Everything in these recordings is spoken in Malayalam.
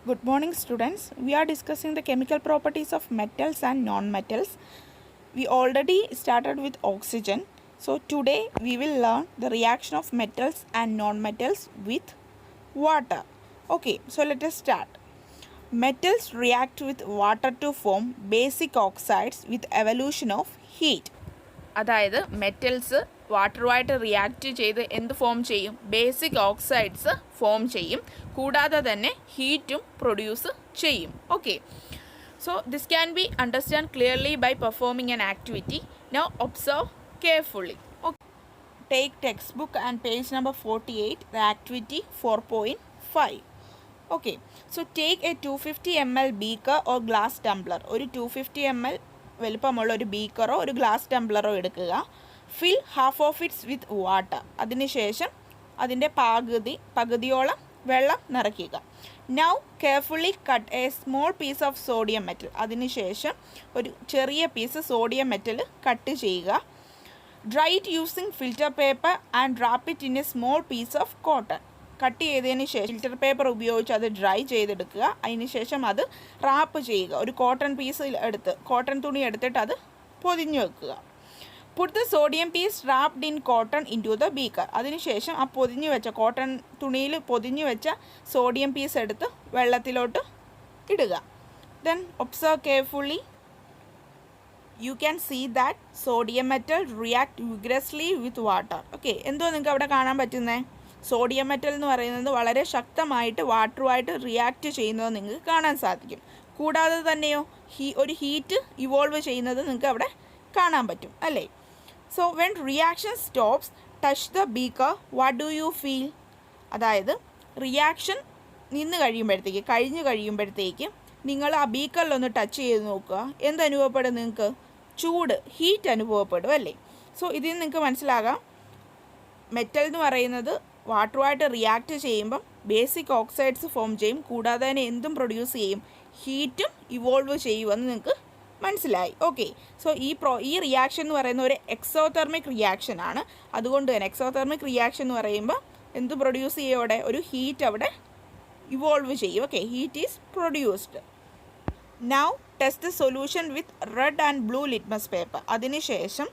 Good morning, students. We are discussing the chemical properties of metals and non-metals. We already started with oxygen. So today we will learn the reaction of metals and non-metals with water. Okay, so let us start. Metals react with water to form basic oxides with evolution of heat. അതായത് മെറ്റൽസ് വാട്ടറുമായിട്ട് റിയാക്റ്റ് ചെയ്ത് എന്ത് ഫോം ചെയ്യും? ബേസിക് ഓക്സൈഡ്സ് ഫോം ചെയ്യും. കൂടാതെ തന്നെ ഹീറ്റും പ്രൊഡ്യൂസ് ചെയ്യും. Okay, so this can be understand clearly by performing an activity. Now observe carefully. Take textbook and page number 48, the activity 4.5. Okay, so take a 250 ml beaker or glass tumbler. ഒരു 250 ml വലുപ്പമുള്ള ഒരു ബീക്കറോ ഒരു ഗ്ലാസ് ടംബ്ലറോ എടുക്കുക. Fill half of it's with water. അതിനുശേഷം അതിൻ്റെ പകുതിയോളം വെള്ളം നിറയ്ക്കുക. Now carefully cut a small piece of sodium metal. അതിനുശേഷം ഒരു ചെറിയ പീസ് സോഡിയം മെറ്റൽ കട്ട് ചെയ്യുക. Dry it using filter paper and wrap it in a small piece of cotton. Cut ചെയ്തതിന് ശേഷം ഫിൽറ്റർ പേപ്പർ ഉപയോഗിച്ച് അത് ഡ്രൈ ചെയ്തെടുക്കുക. അതിന് ശേഷം അത് റാപ്പ് ചെയ്യുക. ഒരു കോട്ടൺ തുണി എടുത്തിട്ട് അത് പൊതിഞ്ഞു വെക്കുക. Put the sodium piece wrapped in cotton into the beaker. അതിനുശേഷം ആ പൊതിഞ്ഞു വെച്ച കോട്ടൺ തുണിയിൽ പൊതിഞ്ഞു വെച്ച സോഡിയം പീസ് എടുത്ത് വെള്ളത്തിലോട്ട് ഇടുക. Then observe carefully. You can see that sodium metal react vigorously with water. Okay, എന്തോ നിങ്ങൾക്ക് അവിടെ കാണാൻ പറ്റുന്നത്? സോഡിയം മെറ്റൽ എന്ന് പറയുന്നത് വളരെ ശക്തമായിട്ട് വാട്ടറുമായിട്ട് റിയാക്റ്റ് ചെയ്യുന്നത് നിങ്ങൾക്ക് കാണാൻ സാധിക്കും. കൂടാതെ തന്നെയോ ഒരു ഹീറ്റ് ഇവോൾവ് ചെയ്യുന്നത് നിങ്ങൾക്ക് അവിടെ കാണാൻ പറ്റും, അല്ലേ? So when reaction stops touch the beaker what do you feel? അതായത് റിയാക്ഷൻ കഴിഞ്ഞു കഴിയുമ്പോഴത്തേക്ക് നിങ്ങൾ ആ ബീക്കറിലൊന്ന് ടച്ച് ചെയ്ത് നോക്കുക. എന്തനുഭവപ്പെടും നിങ്ങൾക്ക്? ചൂട്, ഹീറ്റ് അനുഭവപ്പെടും, അല്ലേ? സോ ഇതിൽ നിങ്ങൾക്ക് മനസ്സിലാകാം മെറ്റൽ എന്ന് പറയുന്നത് വാട്ടറുമായിട്ട് റിയാക്റ്റ് ചെയ്യുമ്പം ബേസിക് ഓക്സൈഡ്സ് ഫോം ചെയ്യും. കൂടാതെ തന്നെ എന്തും പ്രൊഡ്യൂസ് ചെയ്യും, ഹീറ്റും ഇവോൾവ് ചെയ്യുമെന്ന് നിങ്ങൾക്ക് മനസ്സിലായി. ഓക്കെ, സോ ഈ റിയാക്ഷൻ എന്ന് പറയുന്ന ഒരു എക്സോതെർമിക് റിയാക്ഷൻ ആണ്. അതുകൊണ്ട് തന്നെ എക്സോതെർമിക് റിയാക്ഷൻ എന്ന് പറയുമ്പോൾ എന്ത് പ്രൊഡ്യൂസ് ചെയ്യും? അവിടെ ഒരു ഹീറ്റ് അവിടെ ഇവോൾവ് ചെയ്യും. Okay, heat is produced. Now test the solution with red and blue litmus paper. അതിനുശേഷം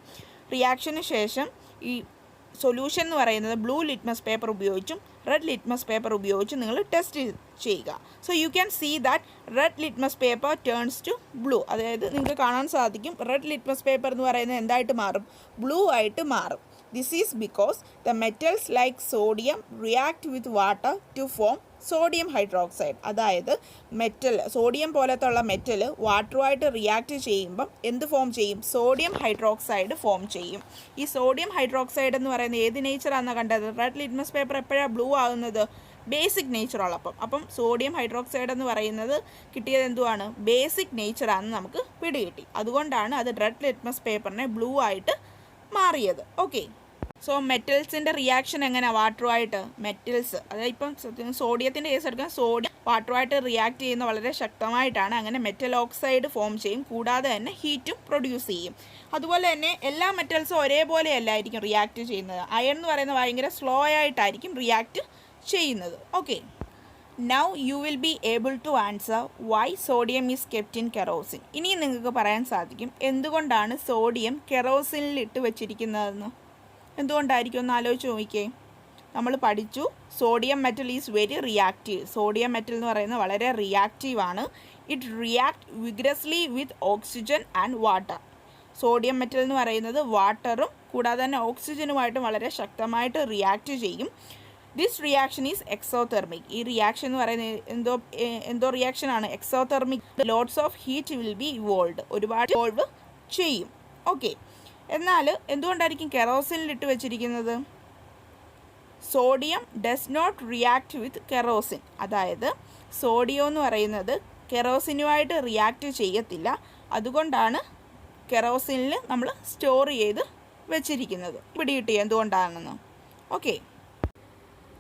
റിയാക്ഷന് ശേഷം ഈ സൊല്യൂഷൻ എന്ന് പറയുന്നത് ബ്ലൂ ലിറ്റ്മസ് പേപ്പർ ഉപയോഗിച്ചും റെഡ് ലിറ്റ്മസ് പേപ്പർ ഉപയോഗിച്ചും നിങ്ങൾ ടെസ്റ്റ് ചെയ്യുക. So you can see that red litmus paper turns to blue. അതായത് നിങ്ങൾക്ക് കാണാൻ സാധിക്കും റെഡ് ലിറ്റ്മസ് പേപ്പർ എന്ന് പറയുന്നത് എന്തായിട്ട് മാറും? ബ്ലൂ ആയിട്ട് മാറും. This is because the metals like sodium react with water to form sodium hydroxide. അതായത് സോഡിയം പോലത്തെ ഉള്ള മെറ്റൽ വാട്ടറുമായിട്ട് റിയാക്റ്റ് ചെയ്യുമ്പം എന്ത് ഫോം ചെയ്യും? സോഡിയം ഹൈഡ്രോക്സൈഡ് ഫോം ചെയ്യും. ഈ സോഡിയം ഹൈഡ്രോക്സൈഡ് എന്ന് പറയുന്നത് ഏത് നേച്ചറാണെന്ന് കണ്ടത്? റെഡ് ലിറ്റ്മസ് പേപ്പർ എപ്പോഴാണ് ബ്ലൂ ആകുന്നത്? ബേസിക് നേച്ചറുള്ളപ്പം. അപ്പം സോഡിയം ഹൈഡ്രോക്സൈഡ് എന്ന് പറയുന്നത് കിട്ടിയത് എന്തുവാണ്? ബേസിക് നേച്ചറാണെന്ന് നമുക്ക് പിടികിട്ടി. അതുകൊണ്ടാണ് അത് റെഡ് ലിറ്റ്മസ് പേപ്പറിനെ ബ്ലൂ ആയിട്ട് മാറിയത്. ഓക്കെ, സോ മെറ്റൽസിൻ്റെ റിയാക്ഷൻ എങ്ങനെയാണ് വാട്ടറുമായിട്ട്? മെറ്റൽസ്, അതായത് ഇപ്പം സോഡിയത്തിൻ്റെ കേസ് എടുക്കാൻ സോഡിയം വാട്ടറുമായിട്ട് റിയാക്ട് ചെയ്യുന്ന വളരെ ശക്തമായിട്ടാണ്. അങ്ങനെ മെറ്റൽ ഓക്സൈഡ് ഫോം ചെയ്യും. കൂടാതെ തന്നെ ഹീറ്റും പ്രൊഡ്യൂസ് ചെയ്യും. അതുപോലെ തന്നെ എല്ലാ മെറ്റൽസും ഒരേപോലെ അല്ലായിരിക്കും റിയാക്റ്റ് ചെയ്യുന്നത്. അയൺ എന്ന് പറയുന്നത് ഭയങ്കര സ്ലോ ആയിട്ടായിരിക്കും റിയാക്റ്റ് ചെയ്യുന്നത്. Okay, now you will be able to answer why sodium is kept in kerosene. ഇനിയും നിങ്ങൾക്ക് പറയാൻ സാധിക്കും എന്തുകൊണ്ടാണ് സോഡിയം കെറോസിനിൽ ഇട്ട് വെച്ചിരിക്കുന്നതെന്ന്. എന്തുകൊണ്ടായിരിക്കും ഒന്ന് ആലോചിച്ച് നോക്കിക്കേ. നമ്മൾ പഠിച്ചു sodium metal is very reactive. Sodium metal എന്ന് പറയുന്നത് വളരെ റിയാക്റ്റീവാണ്. It react vigorously with oxygen and water. Sodium metal എന്ന് പറയുന്നത് വാട്ടറും കൂടാതെ തന്നെ ഓക്സിജനുമായിട്ടും വളരെ ശക്തമായിട്ട് റിയാക്റ്റ് ചെയ്യും. This reaction is exothermic. ഈ റിയാക്ഷൻ എന്ന് പറയുന്നത് എന്തോ റിയാക്ഷനാണ്? Exothermic. Lots of heat will be evolve. ഒരുപാട് ഇവോൾവ് ചെയ്യും. ഓക്കെ, എന്നാൽ എന്തുകൊണ്ടായിരിക്കും കെറോസിനിലിട്ട് വെച്ചിരിക്കുന്നത്? Sodium does not react with kerosene. അതായത് സോഡിയം എന്ന് പറയുന്നത് കെറോസിനുമായിട്ട് റിയാക്റ്റ് ചെയ്യത്തില്ല. അതുകൊണ്ടാണ് കെറോസിനിൽ നമ്മൾ സ്റ്റോർ ചെയ്ത് വെച്ചിരിക്കുന്നത്. പിടികിട്ടി എന്തുകൊണ്ടാണെന്ന്? Okay,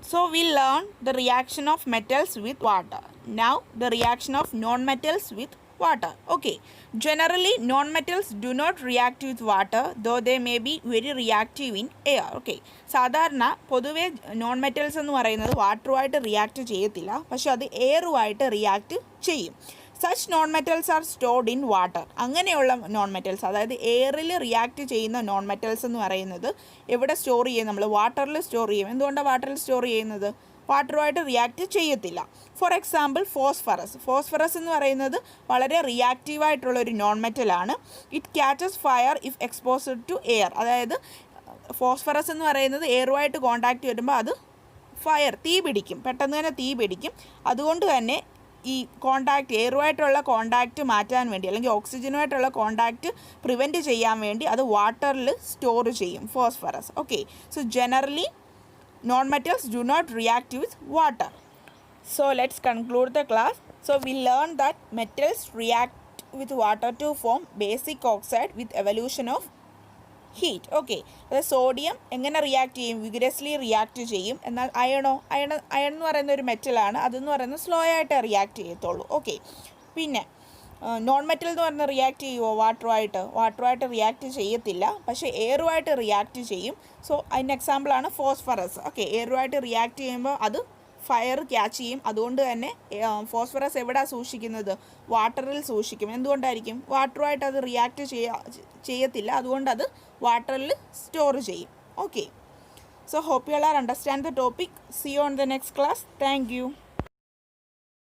so we learn the reaction of metals with water. Now the reaction of non-metals with water. Okay. Generally, non-metals do not react with water, though they may be very reactive in air. Okay. സാധാരണ പൊതുവേ നോൺ മെറ്റൽസ് എന്ന് പറയുന്നത് വാട്ടറുമായിട്ട് റിയാക്ട് ചെയ്യത്തില്ല, പക്ഷെ അത് എയറുമായിട്ട് റിയാക്ട് ചെയ്യും. Such non metals are stored in water. അങ്ങനെയുള്ള നോൺ മെറ്റൽസ്, അതായത് എയറിൽ റിയാക്ട് ചെയ്യുന്ന നോൺ മെറ്റൽസ് എന്ന് പറയുന്നത് എവിടെ സ്റ്റോർ ചെയ്യും? നമ്മൾ വാട്ടറിൽ സ്റ്റോർ ചെയ്യും. എന്തുകൊണ്ടാണ് വാട്ടറിൽ സ്റ്റോർ ചെയ്യുന്നത്? വാട്ടറുമായിട്ട് റിയാക്ട് ചെയ്യത്തില്ല. For example phosphorus. ഫോസ്ഫറസ് എന്ന് പറയുന്നത് വളരെ റിയാക്റ്റീവായിട്ടുള്ളൊരു നോൺ മെറ്റലാണ്. It catches fire if exposed to air. അതായത് ഫോസ്ഫറസ് എന്ന് പറയുന്നത് എയറുമായിട്ട് കോണ്ടാക്റ്റ് വരുമ്പോൾ അത് ഫയർ, തീ പിടിക്കും, പെട്ടെന്ന് തന്നെ തീ പിടിക്കും. അതുകൊണ്ട് തന്നെ ഈ കോണ്ടാക്റ്റ്, എയറുമായിട്ടുള്ള കോണ്ടാക്റ്റ് മാറ്റാൻ വേണ്ടി, അല്ലെങ്കിൽ ഓക്സിജനുമായിട്ടുള്ള കോണ്ടാക്റ്റ് പ്രിവെൻറ്റ് ചെയ്യാൻ വേണ്ടി അത് വാട്ടറിൽ സ്റ്റോർ ചെയ്യും phosphorus. Okay. So generally non-metals do not react with water. So let's conclude the class. So we learned that metals react with water to form basic oxide with evolution of heat. Okay. അതായത് സോഡിയം എങ്ങനെ റിയാക്ട് ചെയ്യും? വിഗറസ്ലി റിയാക്ട് ചെയ്യും. എന്നാൽ അയൺ എന്ന് പറയുന്ന ഒരു മെറ്റലാണ്, അതെന്ന് പറയുന്നത് സ്ലോ ആയിട്ട് റിയാക്ട് ചെയ്യത്തുള്ളൂ. ഓക്കെ. പിന്നെ നോൺ മെറ്റൽ എന്ന് പറഞ്ഞാൽ റിയാക്ട് ചെയ്യുമോ? വാട്ടറുമായിട്ട് റിയാക്ട് ചെയ്യത്തില്ല, പക്ഷേ എയറുമായിട്ട് റിയാക്ട് ചെയ്യും. സോ അതിന് എക്സാമ്പിളാണ് ഫോസ്ഫറസ്. ഓക്കെ. എയറുമായിട്ട് റിയാക്ട് ചെയ്യുമ്പോൾ അത് ഫയർ ക്യാച്ച് ചെയ്യും. അതുകൊണ്ട് തന്നെ ഫോസ്ഫറസ് എവിടെയാണ് സൂക്ഷിക്കുന്നത്? വാട്ടറിൽ സൂക്ഷിക്കും. എന്തുകൊണ്ടായിരിക്കും? വാട്ടറുമായിട്ട് അത് റിയാക്ട് ചെയ്യത്തില്ല, അതുകൊണ്ട് അത് വാട്ടറിൽ സ്റ്റോർ ചെയ്യും. Okay. So hope you all are understand the topic. See you on the next class. Thank you.